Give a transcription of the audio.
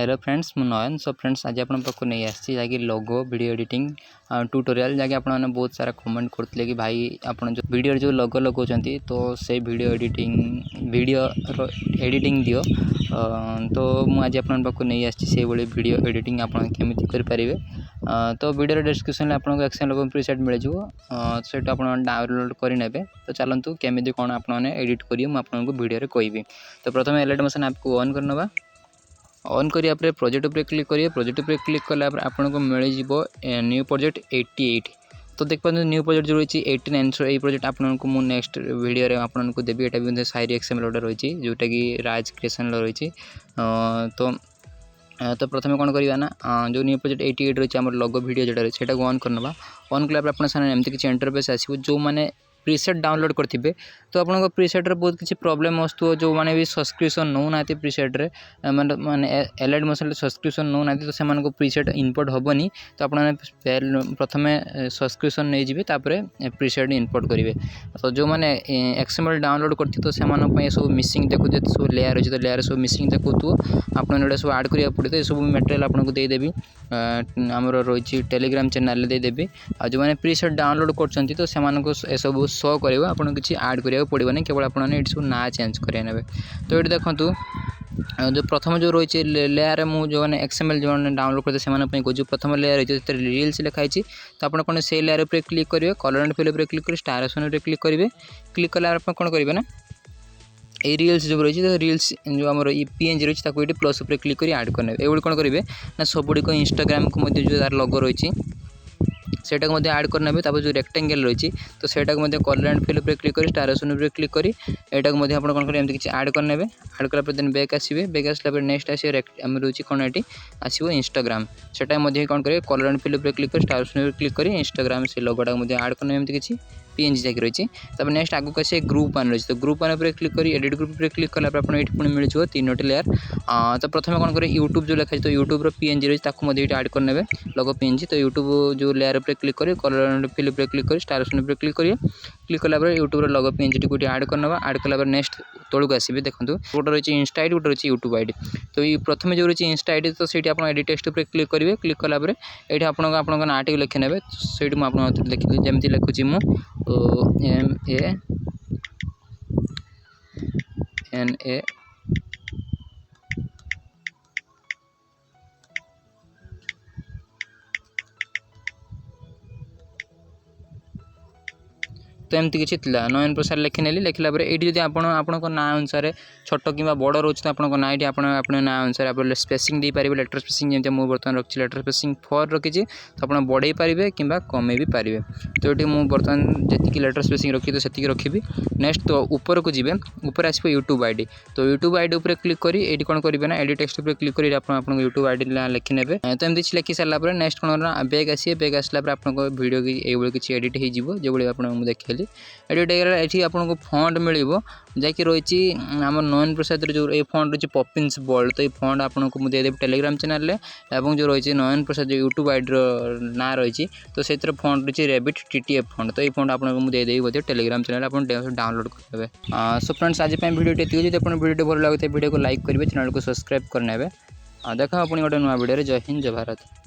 Hello friends मु नयन so friends आज आपन पाखु नहीं आसी जाकि लोगो वीडियो एडिटिंग ट्यूटोरियल जाकि आपने बहुत सारा कमेंट करते कि भाई आपन जो वीडियो जो लोगो लगाउछंती तो से वीडियो एडिटिंग दियो तो मु आज आपन पाखु नहीं आसी से बळे वीडियो एडिटिंग आपन केमिति कर परिबे तो वीडियो डिस्क्रिप्शन में आपन को एक्शन लोगो प्रीसेट मिल जिवो सेट आपन डाउनलोड करि नेबे तो चलंतु केमिति कोन आपन एडिट करियो मु आपन को वीडियो रे कहबी। तो प्रथम एलाइट मोशन ऐप को ऑन करनबा ऑन करिया पर प्रोजेक्ट पर क्लिक करिए प्रोजेक्ट पर क्लिक कला आपन को मिल जिवो न्यू प्रोजेक्ट 88 तो देख पाते न्यू प्रोजेक्ट जो रही 89 सो ये प्रोजेक्ट आपन को मु नेक्स्ट वीडियो रे आपन को देबी एटा भी साइरी एक्सएमएल ऑर्डर रही जोटा कि राज क्रिएशन रही तो प्रथम कौन करवा ना जो न्यू प्रोजेक्ट 88 रही है लोगो वीडियो जोटा रही है ऑन करनबा ऑन कला आप एमती किसी इंटरफेस आसो जो मैंने प्रीसेट डाउनलोड करथिबे तो आपन प्रीसेट रे बहुत किसी प्रॉब्लम आसतो जो माने भी सब्सक्रिप्शन नौ नाती प्रीसेट रे माने एलाइट मोशन सब्सक्रिप्शन नौ नाती तो से को प्रीसेट इनपुट होबनी तो आपन प्रथम सब्सक्रिप्शन नहीं जिबे तापरे प्रीसेट इनपुट करिवे तो जो माने एक्सएमएल डाउनलोड करथि तो से माने पय सब मिसिंग देखु जे सब लेयर अछि तो लेयर सब मिसिंग देखु तो आपन एडा सब ऐड करिया पड़ते सब मटेरियल आपन को दे देबी हमर रही टेलीग्राम चैनल दे देबी आ जो माने प्रीसेट डाउनलोड करछंती तो से को ए सब शो करिवो आपन किछि ऐड करिया पड़िबो नै केवल आपन एट सब ना चेंज करिया नेबे। तो एट देखंतु जो प्रथम जो रही लेयर मु जो मैंने एक्सएमएल जो डाउनलोड करते से जो प्रथम लेयर है रील्स लिखाई तो आप कौन से लेयर पर क्लिक करेंगे कलर एंड फिल पर क्लिक कर स्टार आइकन पर क्लिक करेंगे क्लिक कला आप कौन करेंगे ना ये रील्स जो रही है रील्स जो आम पीएनजी रही है प्लस पर क्लिक कर ऐड करने ये कौन करेंगे ना सबुड़ इंस्टाग्राम को जो तार लोगो रही सेटा को ऐड करने जो रेक्टेंगल रही तो सेटा को कलर एंड फिल पर क्लिक कर स्टार आइकन पर क्लिक कर एटा को आप कौन करेंगे किसी ऐड करने ऐड कला देन बैक आसवे बैक आसला नेक्स्ट आसवे रोचे कौन ये आसो इंस्टाग्राम सेटा कौन करेंगे कलर एंड फिल पर क्लिक कर स्टार आइकन पर क्लिक कर इंस्टाग्राम से लोगोटा ऐड करने एमती किसी पीएनजी जाकि रही तब नेक्स्ट आगे आसे ग्रुप वन रही तो ग्रुप वन पर क्लिक कर एडिट ग्रुप पर क्लिक कला ये पुणी मिल जाए 3टी लेयर तो प्रथम कौन करें यूट्यूब जो लिखाई तो यूट्यूब पीएनजी रही ये ऐड करने लोगो पीएनजी तो यूट्यूब जो लेयर पर क्लिक कर कलर एंड फिल पर क्लिक कर स्टार आइकन पर क्लिक करेंगे क्लिक कला यूट्यूब लोगो पीएनजी को ऐड करना ऐड कला नेक्स्ट तौक आसवे देखो गोटे रही इंस्टा आईडी गोटे रही यूट्यूब आईडी तो ये प्रथम जो रही इंस्टा आईडी तो सीट आप एडिट टेक्स्ट पर क्लिक करेंगे क्लिक कला ये आप नाटी लिखी ने से लिखी जमी लिखुची MANA तो एमती किसी नयन प्रसाद लिखिने लिखला ये आपको ना अनुसार छोट कि बड़ रोचे तो आपको ना ये अपने ना अनुसार आप स्पेसिंग दे पारे लेटर स्पेसिंग जमी मुझे बर्तमान रखी लेटर स्पेसिंग 4 रखी तो आप बढ़े पारे कि कमे भी पारे तो ये मुझे बर्तमान जी लेटर स्पेसिंग रखी तो से रखी नेक्स्ट तो ऊपर को जी ऊपर आसो यूट्यूब आईडी तो यूट्यूब आईडी उपर क्लिक कर ये कौन करेंगे ना एडिट टेक्स्ट पर क्लिक कर यूट्यूब आईडी लिखी ने तो एमती लिखी सारापर नेक्स्ट कौन बैग आसिए बैग आसला आपको वीडियो ये किसी एडिट हो जो आपको देखी एडिट ये आपको फंड मिल जैकि रही आम नयन प्रसाद जो ये फंड रही पपिन्स वर्ल्ड तो ये फंड आपको मुझे देदेवी टेलीग्राम चैनल और जो रही नयन प्रसाद जो यूट्यूब आईडी ना रही तो से फंड रही रेबिट टीटीएफ फंड तो ये फंड आपको मुझे देदेवी टेलीग्राम चैनल आप डाउनलोड करेंगे। सो फ्रेंड्स आज वीडियो ये आप वीडियो भल लगे वीडियो को लाइक करेंगे चैनल को सब्सक्राइब करने देखा अपनी गोटे नुआ वीडियो जय हिंद जय भारत।